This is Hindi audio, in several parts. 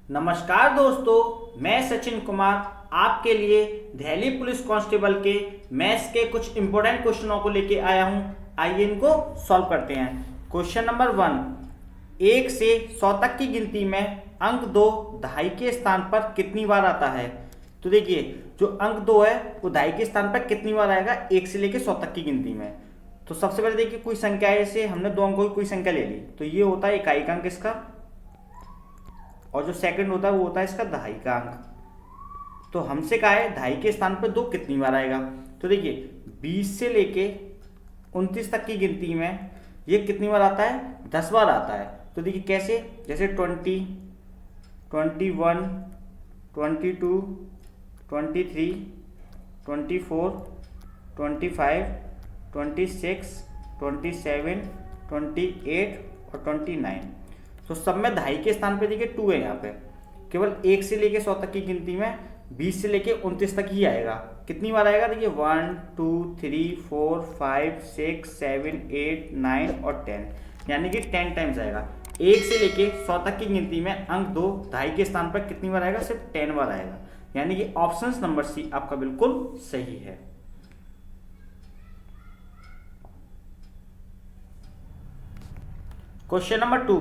नमस्कार दोस्तों, मैं सचिन कुमार आपके लिए दिल्ली पुलिस कांस्टेबल के मैथ्स के कुछ इंपॉर्टेंट क्वेश्चनों को लेके आया हूं। आइए इनको सॉल्व करते हैं। क्वेश्चन नंबर 1, 1 से 100 तक की गिनती में अंक 2 दहाई के स्थान पर कितनी बार आता है। तो देखिए, जो अंक 2 है वो दहाई के स्थान पर कितनी बार आएगा 1 से लेके 100 तक की गिनती में। तो सबसे पहले देखिए, कोई संख्या है, जैसे हमने 2 अंकों की कोई संख्या ले ली तो ये होता है इकाई का अंक इसका, और जो सेकंड होता है वो होता है इसका दहाई का अंक। तो हमसे कहा है दहाई के स्थान पर 2 कितनी बार आएगा। तो देखिए, 20 से लेके 29 तक की गिनती में ये कितनी बार आता है, 10 बार आता है। तो देखिए कैसे, जैसे 20, 21, 22, 23, 24, 25, 26, 27, 28 और 29। तो सब में दहाई के स्थान पे देखिए 2 है। यहाँ पे केवल 1 से लेके 100 तक की गिनती में 20 से लेके 29 तक ही आएगा। कितनी बार आएगा, देखिए 1, 2, 3, 4, 5, 6, 7, 8, 9 और 10, यानी कि 10 टाइम्स आएगा। 1 से लेके 100 तक की गिनती में अंक 2 दहाई के स्थान पर कितनी बार आएगा, सिर्फ 10 बार आएगा। यानी कि ऑप्शन नंबर सी आपका बिल्कुल सही है। क्वेश्चन नंबर 2,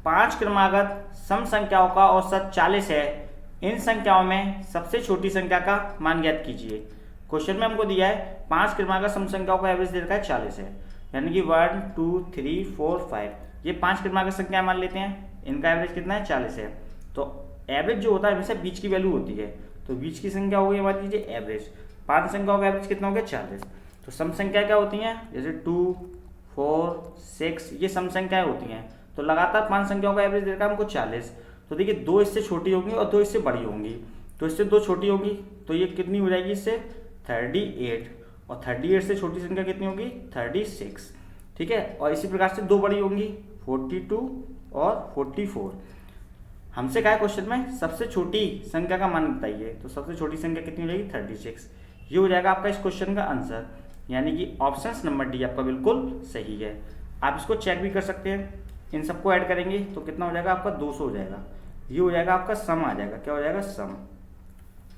5 क्रमागत सम संख्याओं का औसत 40 है। इन संख्याओं में सबसे छोटी संख्या का मान ज्ञात कीजिए। क्वेश्चन में हमको दिया है 5 क्रमागत सम संख्याओं का एवरेज दे रखा है 40 है, यानी कि 1, 2, 3, 4, 5 ये 5 क्रमागत संख्या मान लेते हैं। इनका एवरेज कितना है, 40 है। तो एवरेज जो होता है हमेशा बीच की वैल्यू होती है, तो बीच की संख्या हो गई मान लीजिए एवरेज। 5 संख्याओं का एवरेज कितना हो गया, 40। तो सम संख्या क्या होती हैं, जैसे 2, 4, 6 ये सम संख्याएं होती हैं। तो लगातार 5 संख्याओं का एवरेज देगा हमको 40। तो देखिए 2 इससे छोटी होंगी और 2 इससे बड़ी होंगी। तो इससे 2 छोटी होगी तो ये कितनी हो जाएगी, इससे 38, और 38 से छोटी संख्या कितनी होगी, 36। ठीक है, और इसी प्रकार से 2 बड़ी होंगी 42 और 44। हमसे कहा है क्वेश्चन में सबसे छोटी संख्या का मान बताइए, तो सबसे छोटी संख्या कितनी हो जाएगी, 36। ये हो जाएगा आपका इस क्वेश्चन का आंसर, यानी कि ऑप्शन नंबर डी आपका बिल्कुल सही है। आप इसको चेक भी कर सकते हैं। इन सबको ऐड करेंगे तो कितना हो जाएगा आपका, 200 हो जाएगा। ये हो जाएगा आपका सम आ जाएगा। क्या हो जाएगा, सम।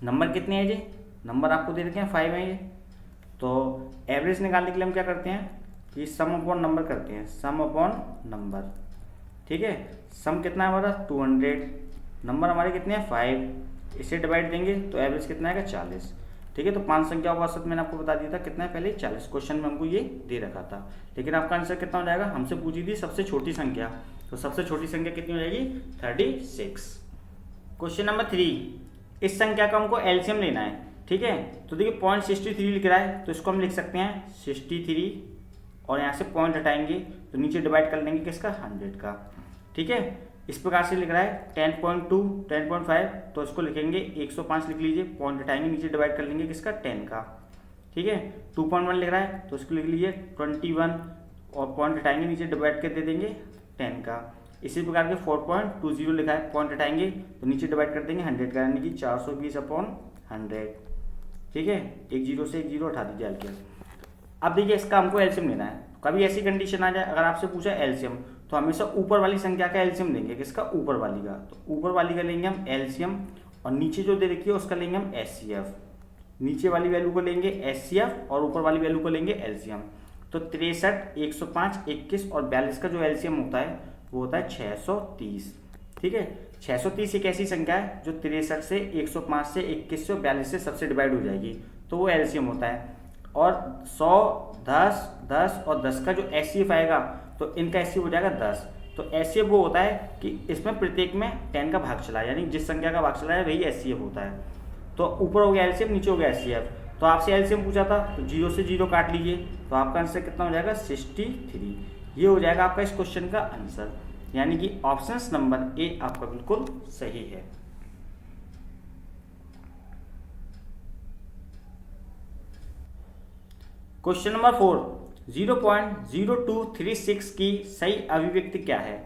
नंबर कितने हैं जी, नंबर आपको दे रखे हैं 5 है ये। तो एवरेज निकालने के लिए हम क्या करते हैं कि सम अपॉन नंबर करते हैं, सम अपॉन नंबर। ठीक है, सम कितना है हमारा 200, नंबर हमारे कितने हैं 5, इसे डिवाइड देंगे तो एवरेज कितना आएगा 40। ठीक है, तो 5 संख्याओं का औसत मैंने आपको बता दिया था कितना है पहले, 40। क्वेश्चन में हमको ये दे रखा था, लेकिन आपका आंसर कितना हो जाएगा, हमसे पूछी थी सबसे छोटी संख्या, तो सबसे छोटी संख्या कितनी हो जाएगी, 36। क्वेश्चन नंबर 3, इस संख्या का हमको एलसीएम लेना है। ठीक है, तो देखिए 0.63 लिख रहा है, तो इसको हम लिख सकते हैं 63, और यहाँ से पॉइंट हटाएंगे तो नीचे डिवाइड कर लेंगे किसका, 100 का। ठीक है, इस प्रकार से लिख रहा है 10.2, 10.5, तो इसको लिखेंगे 105 लिख लीजिए, पॉइंट हटाएंगे नीचे डिवाइड कर लेंगे किसका, 10 का। ठीक है, 2.1 लिख रहा है तो इसको लिख लीजिए 21, और पॉइंट हटाएंगे नीचे डिवाइड कर दे देंगे 10 का। इसी प्रकार के 4.20 लिखा है, पॉइंट हटाएंगे तो नीचे डिवाइड कर देंगे 100 का, यानी कि 420/100। ठीक है, एक जीरो से एक जीरो हटा दीजिए हल्के। अब देखिए इसका हमको एलसीएम लेना है। कभी ऐसी कंडीशन आ जाए अगर आपसे पूछा एलसीएम, तो हमेशा ऊपर वाली संख्या का एलसीएम लेंगे, किसका, ऊपर वाली का। तो ऊपर वाली का लेंगे हम एलसीएम, और नीचे जो दे रखी है उसका लेंगे हम एचसीएफ। नीचे वाली वैल्यू को लेंगे एचसीएफ और ऊपर वाली वैल्यू को लेंगे एलसीएम। तो 63, 105, 21 और 42 का जो एलसीएम होता है वो होता है 630। ठीक है, 630 एक ऐसी संख्या है जो 63 से, 105 से, 21 से और 42 से सबसे डिवाइड हो जाएगी, तो वो एलसीएम होता है। और 100, 10, 10 और 10 का जो एचसीएफ आएगा तो इनका एचसीएफ हो जाएगा 10। तो एचसीएफ वो होता है कि इसमें प्रत्येक में 10 का भाग चला है, यानी जिस संख्या का भाग चला है वही एचसीएफ होता है। तो ऊपर हो गया एलसीएम, नीचे हो गया एचसीएफ। तो आपसे एलसीएम पूछा था तो 0 से 0 काट लीजिए, तो आपका आंसर कितना हो जाएगा, 63। ये हो जाएगा आपका इस क्वेश्चन का आंसर, यानी कि ऑप्शन नंबर ए आपका बिल्कुल सही है। क्वेश्चन नंबर 4, 0.0236 की सही अभिव्यक्ति क्या है।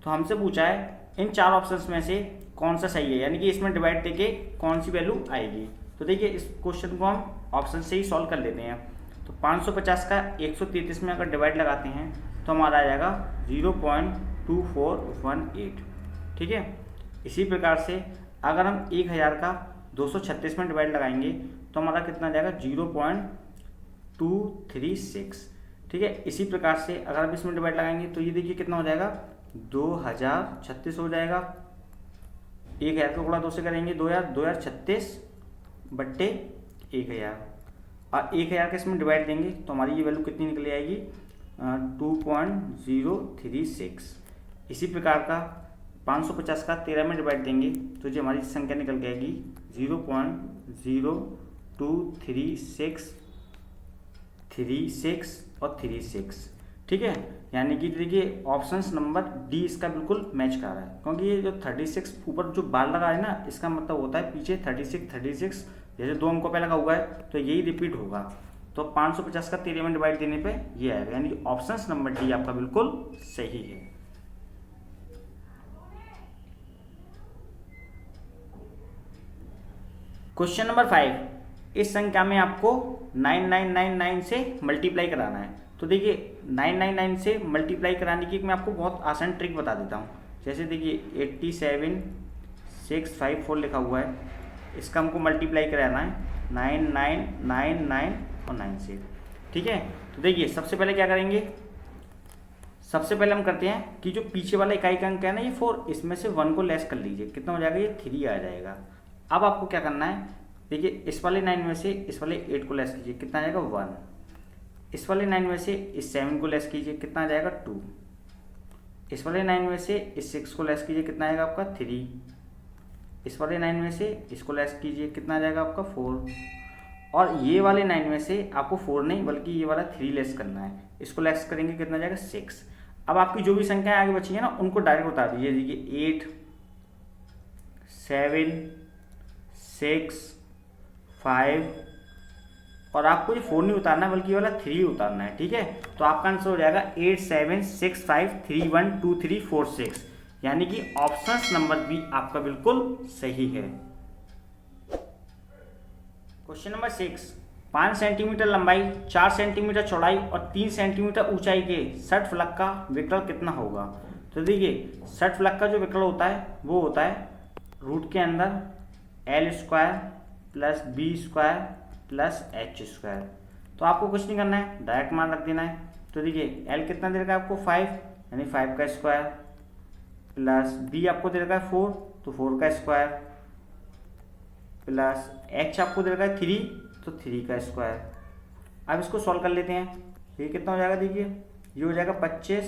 तो हमसे पूछा है इन 4 ऑप्शंस में से कौन सा सही है, यानी कि इसमें डिवाइड देके कौन सी वैल्यू आएगी। तो देखिए इस क्वेश्चन को हम ऑप्शन से ही सॉल्व कर लेते हैं। तो 550 का 133 में अगर डिवाइड लगाते हैं तो हमारा आ जाएगा 0.2418। ठीक है, इसी प्रकार से अगर हम 1000 का 236 में डिवाइड लगाएंगे तो हमारा कितना आ जाएगा 0.236। ठीक है, इसी प्रकार से अगर आप इसमें डिवाइड लगाएंगे तो ये देखिए कितना हो जाएगा 2036 हो जाएगा। 1000 को गुणा 2 से करेंगे 2036 बट्टे 1000 और 1000 के इसमें डिवाइड देंगे तो हमारी ये वैल्यू कितनी निकल आएगी 2.036। इसी प्रकार का 550 का 13 में डिवाइड देंगे तो जो हमारी संख्या निकल जाएगी 0.0236 और 36। ठीक है, यानी कि देखिए ऑप्शंस नंबर डी इसका बिल्कुल मैच कर रहा है, क्योंकि ये जो 36 ऊपर जो बार लगा है ना, इसका मतलब होता है पीछे 36 जैसे 2 अंकों पे लगा हुआ है तो यही रिपीट होगा। तो 550 का 13 में डिवाइड देने पे ये आएगा, यानी कि ऑप्शंस नंबर डी आपका बिल्कुल सही है। क्वेश्चन नंबर 5, इस संख्या में आपको 9999 से मल्टीप्लाई कराना है। तो देखिए 999 से मल्टीप्लाई कराने की मैं आपको बहुत आसान ट्रिक बता देता हूँ। जैसे देखिए 87654 लिखा हुआ है, इसका हमको मल्टीप्लाई कराना है 9999 और 9 से। ठीक है, तो देखिए सबसे पहले क्या करेंगे, सबसे पहले हम करते हैं कि जो पीछे वाला इकाई का अंक है ना ये 4, इसमें से 1 को लेस कर लीजिए, कितना हो जाएगा ये 3 आ जाएगा। अब आपको क्या करना है, देखिए इस वाले 9 में से इस वाले 8 को लेस कीजिए, कितना आ जाएगा 1। इस वाले 9 में से इस 7 को लेस कीजिए, कितना आ जाएगा 2। इस वाले 9 में से इस 6 को लेस कीजिए, कितना आएगा आपका 3। इस वाले 9 में से इसको लेस कीजिए, कितना आ जाएगा आपका 4। और ये वाले 9 में से आपको 4 नहीं बल्कि ये वाला 3 लेस करना है, इसको लेस करेंगे कितना आ जाएगा 6। अब आपकी जो भी संख्याएं आगे बची है ना उनको डायरेक्ट बता दीजिए। देखिए 8 7 6 5 और आपको ये 4 नहीं उतारना बल्कि ये वाला 3 उतारना है। ठीक है, तो आपका आंसर हो जाएगा 8 7 6 5 3 1 2 3 4 6, यानी कि ऑप्शन नंबर बी आपका बिल्कुल सही है। क्वेश्चन नंबर 6, 5 सेंटीमीटर लंबाई 4 सेंटीमीटर चौड़ाई और 3 सेंटीमीटर ऊंचाई के षटफलक का विकर्ण कितना होगा। तो देखिए षटफलक का जो विकर्ण होता है वो होता है रूट के अंदर l² plus b² plus h²। तो आपको कुछ नहीं करना है, डायरेक्ट मान रख देना है। तो देखिए l कितना दे रखा है आपको 5, यानी 5 का स्क्वायर, प्लस b आपको दे रखा है 4, तो 4 का स्क्वायर, प्लस h आपको दे रखा है 3, तो 3 का स्क्वायर। अब इसको सॉल्व कर लेते हैं, ये कितना हो जाएगा, देखिए ये हो जाएगा 25,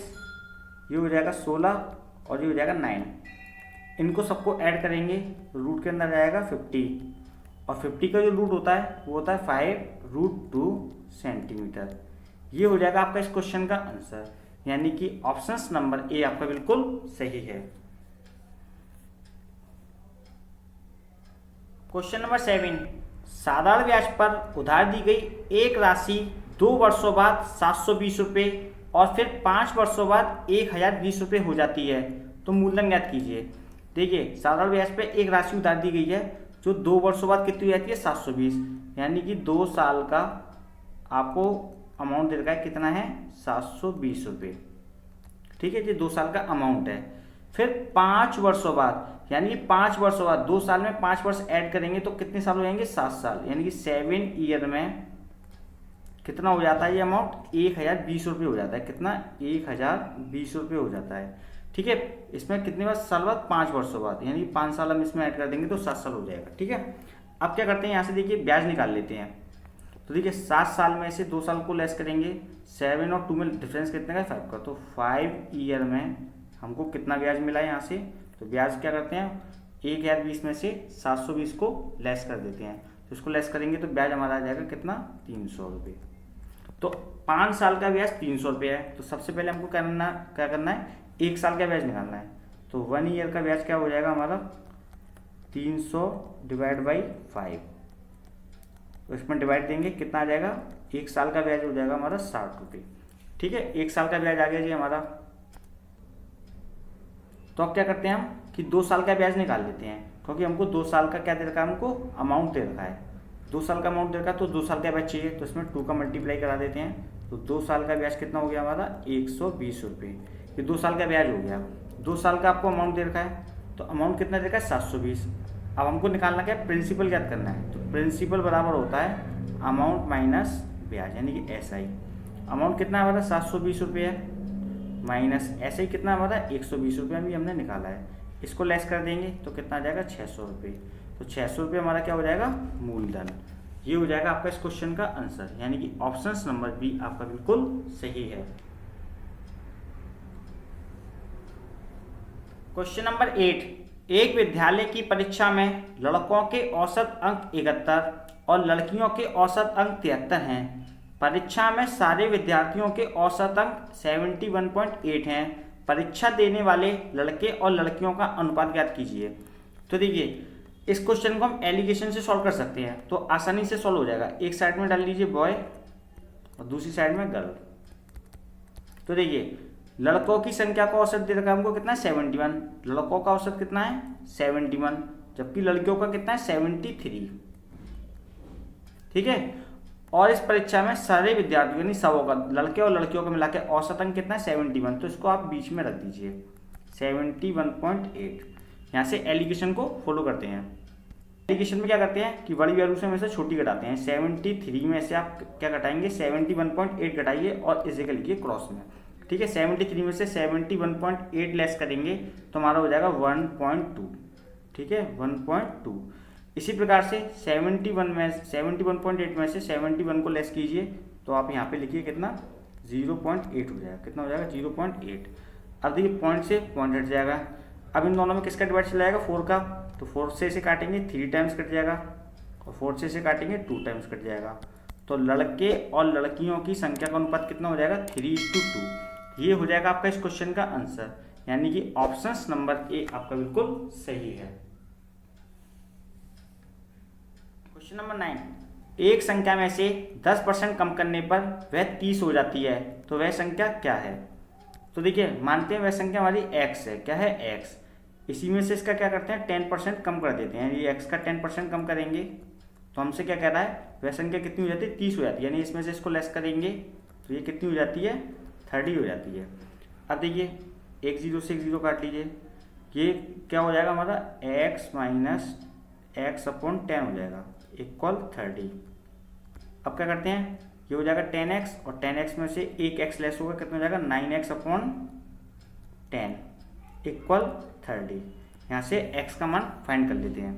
ये हो जाएगा 16 और ये हो जाएगा 9। इनको सबको ऐड करेंगे तो रूट के अंदर जाएगा 50 और 50 का जो रूट होता है वो होता है 5√2 सेंटीमीटर। ये हो जाएगा आपका इस क्वेश्चन का आंसर, यानी कि ऑप्शंस नंबर ए आपका बिल्कुल सही है। क्वेश्चन नंबर 7, साधारण ब्याज पर उधार दी गई एक राशि 2 वर्षों बाद 720 रुपये और फिर 5 वर्षों बाद 1020 रुपये हो जाती है, तो मूलधन ज्ञात कीजिए। देखिए साधारण ब्याज पे एक राशि उधार दी गई है जो 2 वर्षों बाद कितनी हो जाती है 720, यानी कि 2 साल का आपको अमाउंट दे रखा है, कितना है 720 रुपये। ठीक है, ये 2 साल का अमाउंट है। फिर 5 वर्षों बाद, यानी कि 5 वर्षों बाद 2 साल में 5 वर्ष ऐड करेंगे तो कितने साल हो जाएंगे 7 साल, यानी कि 7 ईयर में कितना हो जाता है ये अमाउंट 1020 रुपये हो जाता है। कितना 1020 रुपये हो जाता है। ठीक है, इसमें कितने साल बाद 5 वर्षों बाद, यानी 5 साल हम इसमें ऐड कर देंगे तो 7 साल हो जाएगा। ठीक है, अब क्या करते हैं यहाँ से देखिए ब्याज निकाल लेते हैं। तो देखिए 7 साल में से 2 साल को लेस करेंगे, 7 और 2 में डिफरेंस कितने का 5 का, तो 5 ईयर में हमको कितना ब्याज मिला है यहाँ से। तो ब्याज क्या करते हैं 1020 में से 720 को लेस कर देते हैं, तो इसको लेस करेंगे तो ब्याज हमारा आ जाएगा कितना 300 रुपये। तो 5 साल का ब्याज 300 रुपये है। तो सबसे पहले हमको क्या करना है 1 साल का ब्याज निकालना है। तो 1 ईयर का ब्याज क्या हो जाएगा हमारा 300 डिवाइड बाई 5, तो इसमें डिवाइड देंगे कितना आ जाएगा 1 साल का ब्याज हो जाएगा हमारा 60 रुपये। ठीक है, 1 साल का ब्याज आ गया जी हमारा। तो अब क्या करते हैं हम कि 2 साल का ब्याज निकाल लेते हैं, क्योंकि हमको 2 साल का क्या दे रखा है, हमको अमाउंट दे रखा है। 2 साल का अमाउंट दे रखा है तो 2 साल का ब्याज चाहिए, तो इसमें 2 का मल्टीप्लाई करा देते हैं। तो 2 साल का ब्याज कितना हो गया हमारा 120 रुपये। ये 2 साल का ब्याज हो गया। 2 साल का आपको अमाउंट दे रखा है तो अमाउंट कितना दे रखा है 720। अब हमको निकालना क्या है, प्रिंसिपल ज्ञात करना है। तो प्रिंसिपल बराबर होता है अमाउंट माइनस ब्याज, यानी कि SI। अमाउंट कितना है हमारा 720 रुपये है, माइनस SI कितना हमारा 120 रुपये भी हमने निकाला है। इसको लेस कर देंगे तो कितना आ जाएगा 600 रुपये। तो 600 रुपये हमारा क्या हो जाएगा, मूलधन। ये हो जाएगा आपका इस क्वेश्चन का आंसर, यानी कि ऑप्शन नंबर बी आपका बिल्कुल सही है। क्वेश्चन नंबर 8, एक विद्यालय की परीक्षा में लड़कों के औसत अंक 71 और लड़कियों के औसत अंक 73 हैं। परीक्षा में सारे विद्यार्थियों के औसत अंक 71.8 हैं। परीक्षा देने वाले लड़के और लड़कियों का अनुपात ज्ञात कीजिए। तो देखिए, इस क्वेश्चन को हम एलिगेशन से सॉल्व कर सकते हैं, तो आसानी से सॉल्व हो जाएगा। एक साइड में डाल लीजिए बॉय और दूसरी साइड में गर्ल। तो देखिए, लड़कों की संख्या का औसत दे रखा है हमको कितना है 71, लड़कों का औसत कितना है 71, जबकि लड़कियों का कितना है 73। ठीक है, और इस परीक्षा में सारे विद्यार्थियों यानी सबों का, लड़के और लड़कियों का मिला के औसत अंक कितना है 71। तो इसको आप बीच में रख दीजिए 71.8। यहाँ से एलिगेशन को फॉलो करते हैं। एलिगेशन में क्या करते हैं कि बड़ी वैल्यू से हमेशा छोटी घटाते हैं। 73 में से आप क्या घटाएंगे 71.8 घटाइए और इसे लिखिए क्रॉस में। ठीक है, 73 में से 71.8 लेस करेंगे तो हमारा हो जाएगा 1.2। ठीक है, 1.2। इसी प्रकार से 71.8 में से 71 को लेस कीजिए तो आप यहाँ पे लिखिए कितना 0.8 हो जाएगा। कितना हो जाएगा 0.8। अब देखिए पॉइंट से पॉइंट हट जाएगा। अब इन दोनों में किसका डिवाइड चला जाएगा 4 का, तो 4 से इसे काटेंगे 3 टाइम्स कट जाएगा और 4 से इसे काटेंगे 2 टाइम्स कट जाएगा। तो लड़के और लड़कियों की संख्या का अनुपात कितना हो जाएगा 3:2। ये हो जाएगा आपका इस क्वेश्चन का आंसर, यानी कि ऑप्शन नंबर ए आपका बिल्कुल सही है। क्वेश्चन नंबर 9, एक संख्या में से 10% कम करने पर वह 30 हो जाती है, तो वह संख्या क्या है। तो देखिए, मानते हैं वह संख्या हमारी x है। क्या है x, इसी में से इसका क्या करते हैं 10% कम कर देते हैं। ये x का 10% कम करेंगे तो हमसे क्या कह रहा है वह संख्या कितनी हो जाती है 30 हो जाती है, यानी इसमें से इसको लेस करेंगे तो ये कितनी हो जाती है 30 हो जाती है। अब देखिए, एक 0 से एक 0 काट लीजिए, ये क्या हो जाएगा हमारा x माइनस x/10 हो जाएगा इक्वल 30। अब क्या करते हैं, ये हो जाएगा 10x और 10x में से एक x लेस होगा, कितना हो जाएगा 9x/10 इक्वल 30। यहाँ से x का मान फाइंड कर लेते हैं।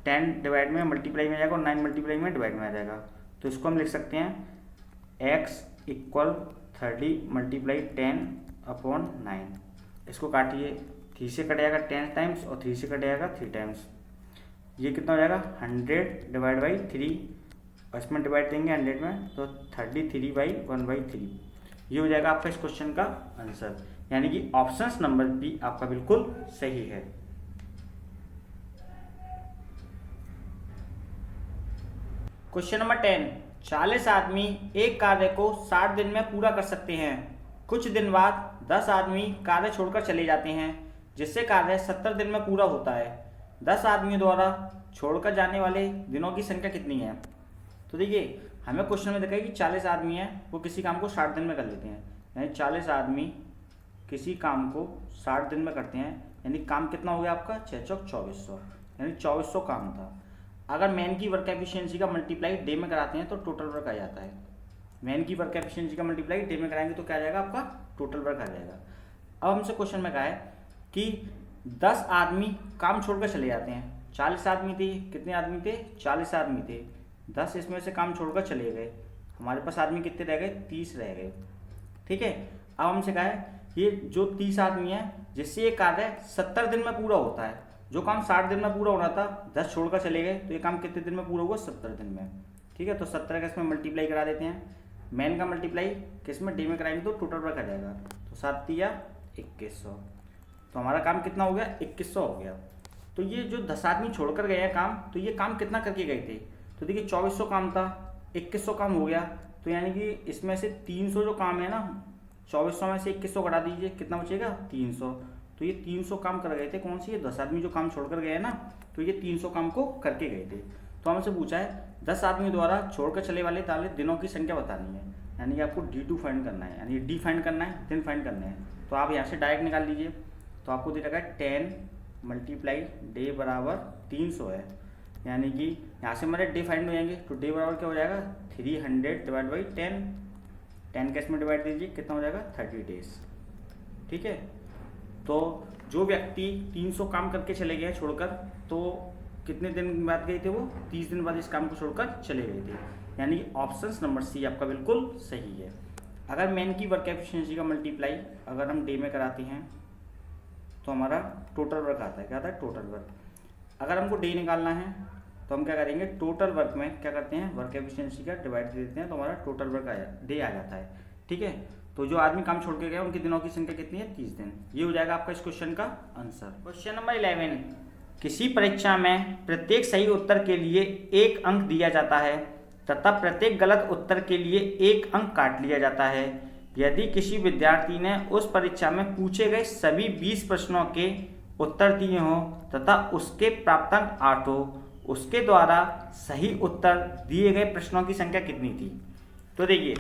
10 डिवाइड में मल्टीप्लाई में जाएगा और 9 मल्टीप्लाई में डिवाइड में आ जाएगा। तो इसको हम लिख सकते हैं x इक्वल 30 मल्टीप्लाई 10/9। इसको काटिए, 3 से कट जाएगा 10 टाइम्स और 3 से कट जाएगा 3 टाइम्स। ये कितना हो जाएगा 100 डिवाइड बाई 3 और इसमें डिवाइड देंगे 100 में तो 33/1/3। ये हो जाएगा आपका इस क्वेश्चन का आंसर, यानी कि ऑप्शन नंबर बी आपका बिल्कुल सही है। क्वेश्चन नंबर 10, 40 आदमी एक कार्य को 60 दिन में पूरा कर सकते हैं। कुछ दिन बाद 10 आदमी कार्य छोड़कर चले जाते हैं, जिससे कार्य 70 दिन में पूरा होता है। 10 आदमियों द्वारा छोड़कर जाने वाले दिनों की संख्या कितनी है। तो देखिए, हमें क्वेश्चन में देखा है कि 40 आदमी हैं, वो किसी काम को 60 दिन में कर लेते हैं, यानी 40 आदमी किसी काम को 60 दिन में करते हैं, यानी काम कितना हो गया आपका 6 चौक 2400, यानी 2400 काम था। अगर मैन की वर्क एफिशिएंसी का मल्टीप्लाई डे में कराते हैं तो टोटल वर्क आ जाता है। मैन की वर्क एफिशिएंसी का मल्टीप्लाई डे में कराएंगे तो क्या आ जाएगा आपका टोटल वर्क आ जाएगा। अब हमसे क्वेश्चन में कहा है कि 10 आदमी काम छोड़कर चले जाते हैं। 40 आदमी थे, कितने आदमी थे 40 आदमी थे, 10 इसमें से काम छोड़कर चले गए, हमारे पास आदमी कितने रह गए 30 रह गए। ठीक है, अब हमसे कहा है ये जो 30 आदमी है जिससे ये कार्य 70 दिन में पूरा होता है। जो काम 60 दिन में पूरा होना था 10 छोड़कर चले गए, तो ये काम कितने दिन में पूरा हुआ 70 दिन में। ठीक है, तो 70 का इसमें मल्टीप्लाई करा देते हैं। मैन का मल्टीप्लाई किस में डे में कराएंगे तो टोटल वर्क आ जाएगा, तो 7 या 2100, तो हमारा काम कितना हो गया 2100 हो गया। तो ये जो 10 आदमी छोड़कर गए हैं काम, तो ये काम कितना करके गए थे, तो देखिए 2400 काम था, 2100 काम हो गया, तो यानी कि इसमें से 300 जो काम है ना, 2400 में से 2100 घटा दीजिए, कितना बचेगा 300। तो ये 300 काम कर गए थे, कौन सी ये 10 आदमी जो काम छोड़कर गए हैं ना, तो ये 300 काम को करके गए थे। तो हमसे पूछा है 10 आदमी द्वारा छोड़कर चले वाले दिनों की संख्या बतानी है, यानी कि आपको D2 फाइंड करना है, यानी D फाइंड करना है, दिन फाइंड करना है। तो आप यहाँ से डायरेक्ट निकाल लीजिए, तो आपको दे रखा है 10 मल्टीप्लाई डे बराबर 300 है, यानी कि यहाँ से हमारे डे फाइंड हो जाएंगे। तो डे बराबर क्या हो जाएगा 300 डिवाइड बाई 10, 10 का इसमें डिवाइड दीजिए, कितना हो जाएगा 30 डेज। ठीक है, तो जो व्यक्ति 300 काम करके चले गए छोड़कर, तो कितने दिन बाद गए थे वो 30 दिन बाद इस काम को छोड़कर चले गए थे, यानी कि ऑप्शन नंबर सी आपका बिल्कुल सही है। अगर मैन की वर्क एफिशिएंसी का मल्टीप्लाई अगर हम डे में कराते हैं तो हमारा टोटल वर्क आता है, क्या आता है टोटल वर्क। अगर हमको डे निकालना है तो हम क्या करेंगे, टोटल वर्क में क्या करते हैं, वर्क एफिशिएंसी का डिवाइड दे देते हैं, तो हमारा टोटल वर्क डे आ जाता है। ठीक है, तो जो आदमी काम छोड़ के गए उनके दिनों की संख्या कितनी है 30 दिन। ये हो जाएगा आपका इस क्वेश्चन का आंसर। क्वेश्चन नंबर 11, किसी परीक्षा में प्रत्येक सही उत्तर के लिए 1 अंक दिया जाता है तथा प्रत्येक गलत उत्तर के लिए 1 अंक काट लिया जाता है। यदि किसी विद्यार्थी ने उस परीक्षा में पूछे गए सभी 20 प्रश्नों के उत्तर दिए हों तथा उसके प्राप्तांक 8 हो, उसके द्वारा सही उत्तर दिए गए प्रश्नों की संख्या कितनी थी। तो देखिए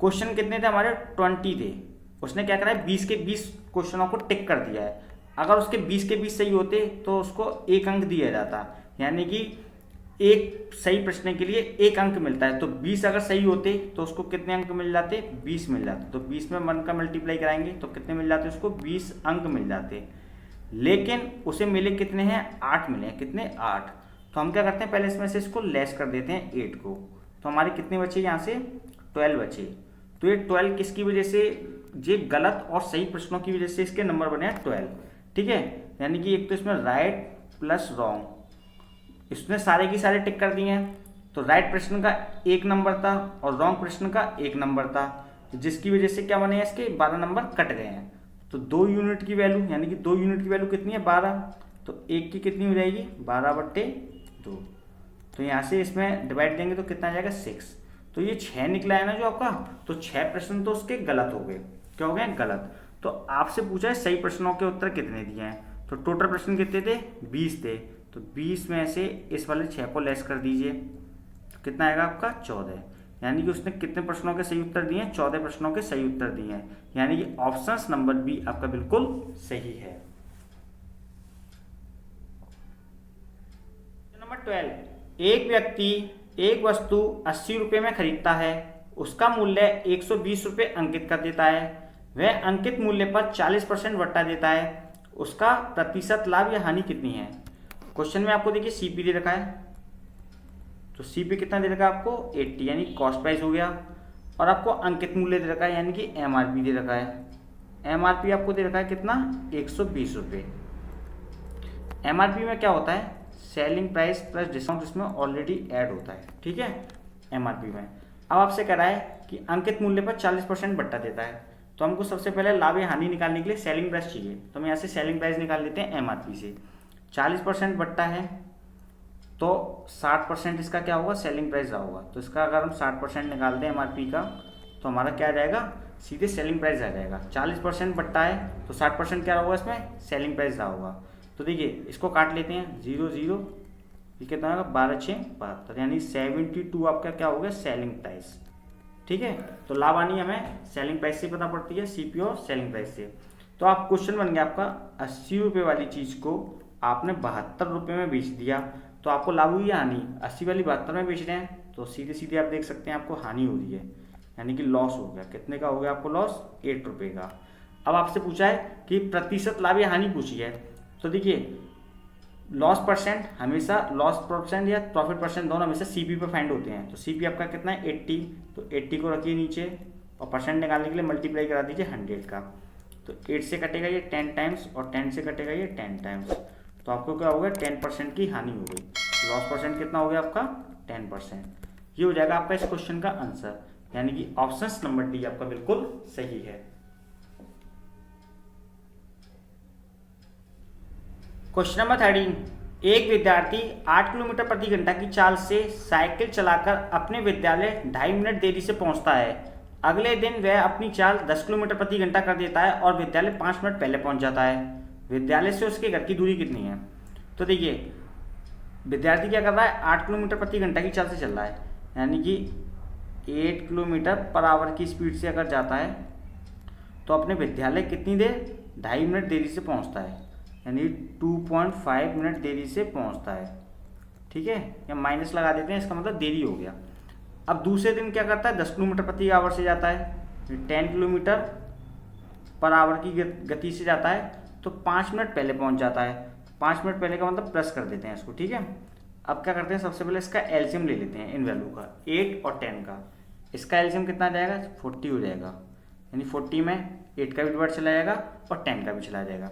क्वेश्चन कितने थे हमारे 20 थे, उसने क्या करा है 20 के 20 क्वेश्चनों को टिक कर दिया है। अगर उसके 20 के 20 सही होते तो उसको 1 अंक दिया जाता, यानी कि एक सही प्रश्न के लिए 1 अंक मिलता है। तो 20 अगर सही होते तो उसको कितने अंक मिल जाते 20 मिल जाते। तो 20 में 1 का मल्टीप्लाई कराएंगे तो कितने मिल जाते उसको 20 अंक मिल जाते, लेकिन उसे मिले कितने हैं 8 मिले हैं, कितने 8। तो हम क्या करते हैं पहले इसमें से इसको लेस कर देते हैं 8 को, तो हमारे कितने बचे यहाँ से 12 बचे। तो ये 12 किसकी वजह से, ये गलत और सही प्रश्नों की वजह से इसके नंबर बने हैं 12। ठीक है, यानी कि एक तो इसमें राइट प्लस रॉन्ग, इसने सारे की सारे टिक कर दिए हैं। तो राइट प्रश्न का 1 नंबर था और रॉन्ग प्रश्न का 1 नंबर था, जिसकी वजह से क्या बने हैं इसके 12 नंबर कट गए हैं। तो 2 यूनिट की वैल्यू, यानी कि 2 यूनिट की वैल्यू कितनी है 12, तो 1 की कितनी हो जाएगी 12/2। तो यहाँ से इसमें डिवाइड देंगे तो कितना आ जाएगा 6। तो ये 6 निकला है ना जो आपका, तो 6 प्रश्न तो उसके गलत हो गए। क्या हो गए गलत। तो आपसे पूछा है सही प्रश्नों के उत्तर कितने दिए हैं, तो टोटल प्रश्न कितने थे 20 थे। तो 20 में से इस वाले 6 को लेस कर दीजिए, तो कितना आएगा आपका 14, यानी कि उसने कितने प्रश्नों के सही उत्तर दिए हैं 14 प्रश्नों के सही उत्तर दिए हैं, यानी कि ऑप्शन नंबर बी आपका बिल्कुल सही है। नंबर 12, एक व्यक्ति एक वस्तु 80 रुपये में खरीदता है, उसका मूल्य 120 रुपये अंकित कर देता है, वह अंकित मूल्य पर 40% बट्टा देता है, उसका प्रतिशत लाभ या हानि कितनी है। क्वेश्चन में आपको देखिए सीपी दे रखा है, तो सीपी कितना दे रखा है आपको 80, यानी कॉस्ट प्राइस हो गया, और आपको अंकित मूल्य दे रखा है यानी कि एमआरपी दे रखा है। एमआरपी आपको दे रखा है कितना 120 रुपये। एमआरपी में क्या होता है सेलिंग प्राइस प्लस डिस्काउंट, इसमें ऑलरेडी ऐड होता है। ठीक है, एमआरपी में। अब आपसे कह रहा है कि अंकित मूल्य पर 40% बट्टा देता है, तो हमको सबसे पहले लाभ या हानि निकालने के लिए सेलिंग प्राइस चाहिए। तो हम यहाँ से सेलिंग प्राइस निकाल लेते हैं एमआरपी से। 40% बट्टा है तो 60% इसका क्या होगा सेलिंग प्राइस रहा होगा। तो इसका अगर हम 60% निकाल दें एमआरपी का तो हमारा क्या आ जाएगा सीधे सेलिंग प्राइस आ जाएगा। 40% बट्टा है तो 60% क्या होगा इसमें सेलिंग प्राइस रहा होगा। तो देखिए इसको काट लेते हैं 0 0, ये कितना होगा 12 6 72, यानी 72 आपका क्या हो गया सेलिंग प्राइस। ठीक है, तो लाभ हानि हमें सेलिंग प्राइस से पता पड़ती है, सीपी और सेलिंग प्राइस से। तो आप क्वेश्चन बन गया आपका 80 रुपये वाली चीज़ को आपने 72 रुपये में बेच दिया, तो आपको लाभ हुई या हानि। 80 वाली 72 में बेच रहे हैं तो सीधे सीधे आप देख सकते हैं आपको हानि हो रही है, यानी कि लॉस हो गया। कितने का हो गया आपको लॉस 8 रुपये का। अब आपसे पूछा है कि प्रतिशत लाभ या हानि पूछी है, तो देखिए लॉस परसेंट हमेशा, लॉस परसेंट या प्रॉफिट परसेंट दोनों हमेशा सीपी पे फाइंड होते हैं। तो सीपी आपका कितना है 80, तो 80 को रखिए नीचे और परसेंट निकालने के लिए मल्टीप्लाई करा दीजिए 100 का। तो 8 से कटेगा ये 10 टाइम्स और 10 से कटेगा ये 10 टाइम्स, तो आपको क्या होगा 10% की हानि हो गई। लॉस परसेंट कितना हो गया आपका 10%। ये हो जाएगा आपका इस क्वेश्चन का आंसर, यानी कि ऑप्शन नंबर डी आपका बिल्कुल सही है। क्वेश्चन नंबर 13, एक विद्यार्थी 8 किलोमीटर प्रति घंटा की चाल से साइकिल चलाकर अपने विद्यालय 2.5 मिनट देरी से पहुंचता है। अगले दिन वह अपनी चाल 10 किलोमीटर प्रति घंटा कर देता है और विद्यालय 5 मिनट पहले पहुंच जाता है। विद्यालय से उसके घर की दूरी कितनी है। तो देखिए विद्यार्थी क्या कर रहा है 8 किलोमीटर प्रति घंटा की चाल से चल रहा है, यानी कि 8 किलोमीटर पर आवर की स्पीड से अगर जाता है तो अपने विद्यालय कितनी देर 2.5 मिनट देरी से पहुंचता है। यानी 2.5 मिनट देरी से पहुंचता है। ठीक है, या माइनस लगा देते हैं, इसका मतलब देरी हो गया। अब दूसरे दिन क्या करता है, 10 किलोमीटर प्रति आवर से जाता है, 10 किलोमीटर पर आवर की गति से जाता है, तो 5 मिनट पहले पहुंच जाता है। 5 मिनट पहले का मतलब प्लस कर देते हैं इसको। ठीक है, अब क्या करते हैं, सबसे पहले इसका एलसीएम ले लेते हैं इन वैल्यू का, 8 और 10 का। इसका एलसीएम कितना जाएगा, 40 हो जाएगा, यानी 40 में 8 का भी डिवाइड चला जाएगा और 10 का भी चला जाएगा।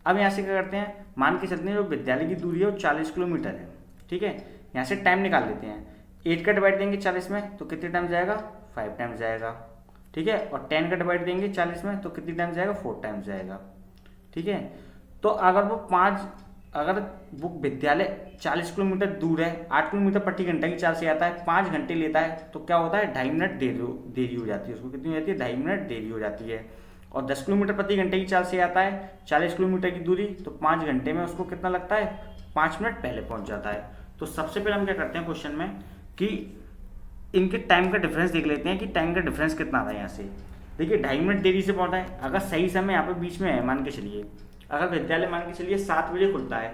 अब यहाँ से क्या करते हैं, मान के चलते हैं जो विद्यालय की दूरी है वो 40 किलोमीटर है। ठीक है, यहाँ से टाइम निकाल लेते हैं। 8 का डिवाइड देंगे 40 में तो कितने टाइम जाएगा, 5 टाइम्स जाएगा। ठीक है, और 10 का डिवाइड देंगे 40 में तो कितनी टाइम जाएगा, 4 टाइम्स जाएगा। ठीक है, तो अगर वो विद्यालय 40 किलोमीटर दूर है, 8 किलोमीटर प्रति घंटा की चाल से आता है, 5 घंटे लेता है, तो क्या होता है, 2.5 मिनट देरी हो जाती है उसको। कितनी हो जाती है, 2.5 मिनट देरी हो जाती है। और 10 किलोमीटर प्रति घंटे की चाल से आता है, 40 किलोमीटर की दूरी, तो 5 घंटे में उसको कितना लगता है, 5 मिनट पहले पहुंच जाता है। तो सबसे पहले हम क्या करते हैं क्वेश्चन में कि इनके टाइम का डिफरेंस देख लेते हैं कि टाइम का डिफरेंस कितना आता है। यहाँ से देखिए 2.5 मिनट देरी से पहुंचा है। अगर सही समय यहाँ पे बीच में है, मान के चलिए अगर विद्यालय मान के चलिए 7 बजे खुलता है,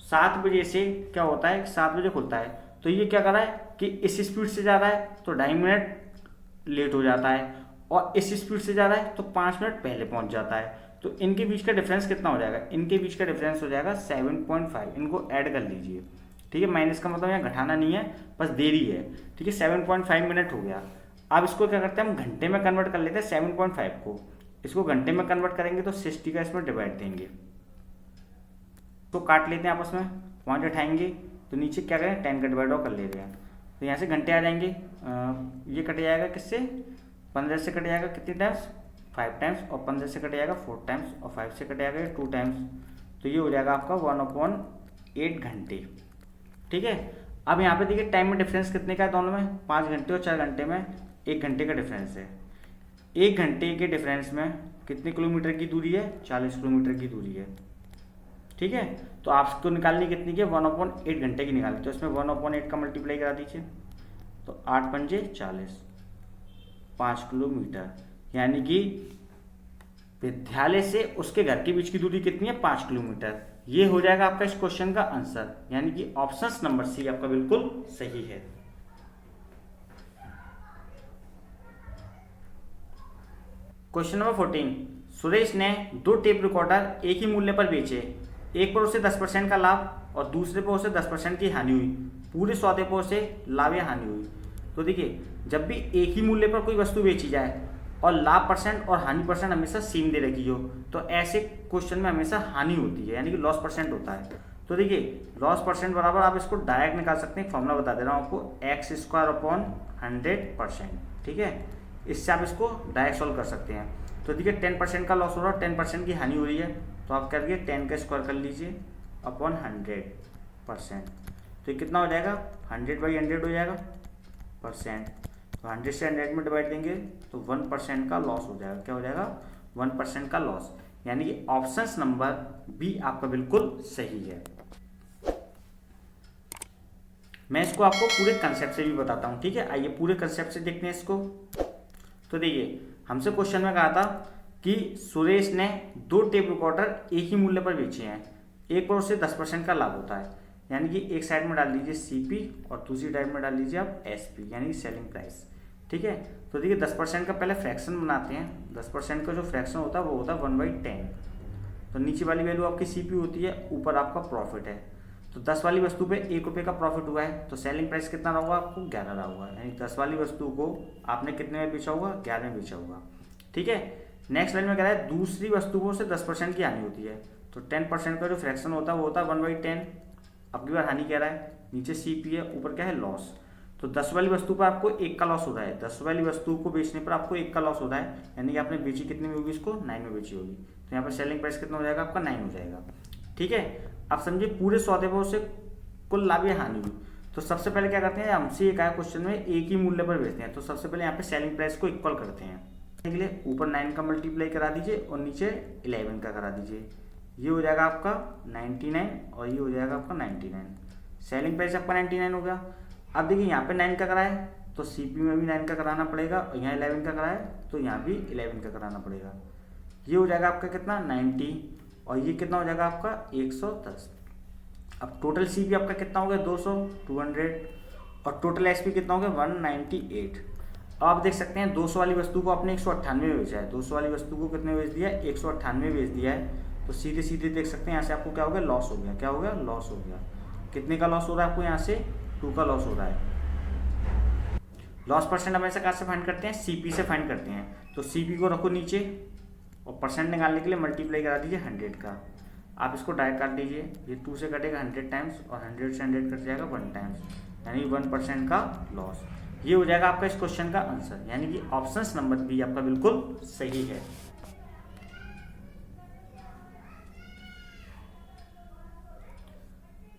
7 बजे से क्या होता है, 7 बजे खुलता है, तो ये क्या कर रहा है कि इस स्पीड से जा रहा है तो 2.5 मिनट लेट हो जाता है, और इस स्पीड से जा रहा है तो 5 मिनट पहले पहुंच जाता है। तो इनके बीच का डिफरेंस कितना हो जाएगा, इनके बीच का डिफरेंस हो जाएगा 7.5। इनको ऐड कर लीजिए। ठीक है, माइनस का मतलब यहाँ घटाना नहीं है, बस देरी है। ठीक है, 7.5 मिनट हो गया। अब इसको क्या करते हैं, हम घंटे में कन्वर्ट कर लेते हैं 7.5 को। इसको घंटे में कन्वर्ट करेंगे तो 60 का इसमें डिवाइड देंगे, तो काट लेते हैं आपस में, वहाँ से उठाएंगे तो नीचे क्या करें, 10 का डिवाइड कर ले रहे हैं, तो यहाँ से घंटे आ जाएंगे। ये कट जाएगा किससे, 15 से कट जाएगा कितने टाइम्स, 5 टाइम्स, और 15 से कट जाएगा 4 टाइम्स, और 5 से कट जाएगा 2 टाइम्स, तो ये हो जाएगा आपका 1/8 घंटे। ठीक है, अब यहाँ पे देखिए टाइम में डिफरेंस कितने का है दोनों में, 5 घंटे और 4 घंटे में 1 घंटे का डिफरेंस है। 1 घंटे के डिफरेंस में कितने किलोमीटर की दूरी है, 40 किलोमीटर की दूरी है। ठीक है, तो आपको निकालनी कितनी की, 1/8 घंटे की निकालनी, तो इसमें 1/8 का मल्टीप्लाई करा दीजिए, तो 8 पंजे 40, 5 किलोमीटर, यानी कि विद्यालय से उसके घर के बीच की दूरी कितनी है, 5 किलोमीटर। ये हो जाएगा आपका इस क्वेश्चन का आंसर, यानी कि ऑप्शन नंबर सी आपका बिल्कुल सही है। क्वेश्चन नंबर 14, सुरेश ने 2 टेप रिकॉर्डर एक ही मूल्य पर बेचे। एक पर उसे 10% का लाभ और दूसरे पर उसे 10% की हानि हुई। पूरे सौदे पर उसे लाभ या हानि हुई। तो देखिए, जब भी एक ही मूल्य पर कोई वस्तु बेची जाए और लाभ परसेंट और हानि परसेंट हमेशा सेम दे रखी हो, तो ऐसे क्वेश्चन में हमेशा हानि होती है, यानी कि लॉस परसेंट होता है। तो देखिए लॉस परसेंट बराबर, आप इसको डायरेक्ट निकाल सकते हैं, फॉर्मूला बता दे रहा हूँ आपको, x²/100%। ठीक है, इससे आप इसको डायरेक्ट सॉल्व कर सकते हैं। तो देखिए 10% का लॉस हो रहा है, 10% की हानि हो रही है, तो आप करके 10 का स्क्वायर कर लीजिए अपॉन 100%, तो ये कितना हो जाएगा, 100/100 हो जाएगा परसेंट। तो 100 से 100 में डिवाइड देंगे तो 1% का लॉस हो जाएगा। क्या हो जाएगा, 1% का लॉस, यानी कि ऑप्शन नंबर बी आपका बिल्कुल सही है। मैं इसको आपको पूरे कंसेप्ट से भी बताता हूँ। ठीक है, आइए पूरे कंसेप्ट से देखते हैं इसको। तो देखिए, हमसे क्वेश्चन में कहा था कि सुरेश ने 2 टेप रिकॉर्डर एक ही मूल्य पर बेचे हैं, एक पर उसे 10% का लाभ होता है, यानी कि एक साइड में डाल लीजिए CP और दूसरी साइड में डाल लीजिए आप SP, यानी कि सेलिंग प्राइस। ठीक है, तो देखिए 10% का पहले फ्रैक्शन बनाते हैं। 10% का जो फ्रैक्शन होता है वो होता है 1/10। तो नीचे वाली वैल्यू आपकी CP होती है, ऊपर आपका प्रॉफिट है। तो 10 वाली वस्तु पे 1 रुपये का प्रॉफिट हुआ है, तो सेलिंग प्राइस कितना रहा होगा आपको, 11 रहा होगा, यानी 10 वाली वस्तु को आपने कितने में बेचा होगा, 11 में बेचा होगा। ठीक है, नेक्स्ट लाइन में कह रहा है दूसरी वस्तु को उससे 10% की हानि होती है, तो 10% का जो फ्रैक्शन होता है वो होता है 1/10। अब की बार हानि कह रहा है, नीचे CP है, ऊपर क्या है, लॉस। तो 10 वाली वस्तु पर आपको 1 का लॉस हो रहा है, 10 वाली वस्तु को बेचने पर आपको 1 का लॉस हो रहा है, यानी कि आपने बेची कितने में होगी, इसको 9 में बेची होगी, तो यहाँ पर सेलिंग प्राइस कितना हो जाएगा आपका, 9 हो जाएगा। ठीक है, अब समझिए पूरे सौदे पर उसे कुल लाभ या हानि हुई। तो सबसे पहले क्या करते हैं, हमसे एक आया क्वेश्चन में एक ही मूल्य पर बेचते हैं, तो सबसे पहले यहाँ पे सेलिंग प्राइस को इक्वल करते हैं। के लिए ऊपर 9 का मल्टीप्लाई करा दीजिए और नीचे 11 का करा दीजिए, ये हो जाएगा आपका 99 और ये हो जाएगा आपका 99। सेलिंग प्राइस आपका 99 हो गया। अब देखिए यहाँ पे 9 का कराए तो CP में भी 9 का कराना पड़ेगा, और यहाँ 11 का कराए तो यहाँ भी 11 का कराना पड़ेगा। ये हो जाएगा आपका कितना, 90 और ये कितना हो जाएगा आपका 110। अब टोटल सी पी आपका कितना हो गया 200 200 और टोटल एस पी कितना हो गया 198। अब आप देख सकते हैं 200 वाली वस्तु को आपने 198 में बेचा है, 200 वाली वस्तु को कितने बेच दिया है 198 में बेच दिया है। तो सीधे सीधे देख सकते हैं यहाँ से आपको क्या हो गया लॉस हो गया, क्या हो गया लॉस हो गया। कितने का लॉस हो रहा है आपको यहाँ से 2 का लॉस हो रहा है। लॉस परसेंट हमेशा कहाँ से फाइंड करते हैं सीपी से फाइंड करते हैं। तो सीपी को रखो नीचे और परसेंट निकालने के लिए मल्टीप्लाई करा दीजिए 100 का। आप इसको डायरेक्ट काट दीजिए, ये 2 से कटेगा 100 टाइम्स और 100 से 100 कट जाएगा 1 टाइम्स, यानी 1% का लॉस। ये हो जाएगा आपका इस क्वेश्चन का आंसर, यानी कि ऑप्शन नंबर बी आपका बिल्कुल सही है।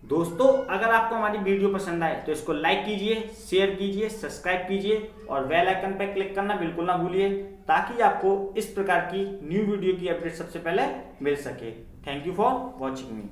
दोस्तों अगर आपको हमारी वीडियो पसंद आए तो इसको लाइक कीजिए, शेयर कीजिए, सब्सक्राइब कीजिए और बेल आइकन पर क्लिक करना बिल्कुल ना भूलिए, ताकि आपको इस प्रकार की न्यू वीडियो की अपडेट सबसे पहले मिल सके। Thank you for watching me.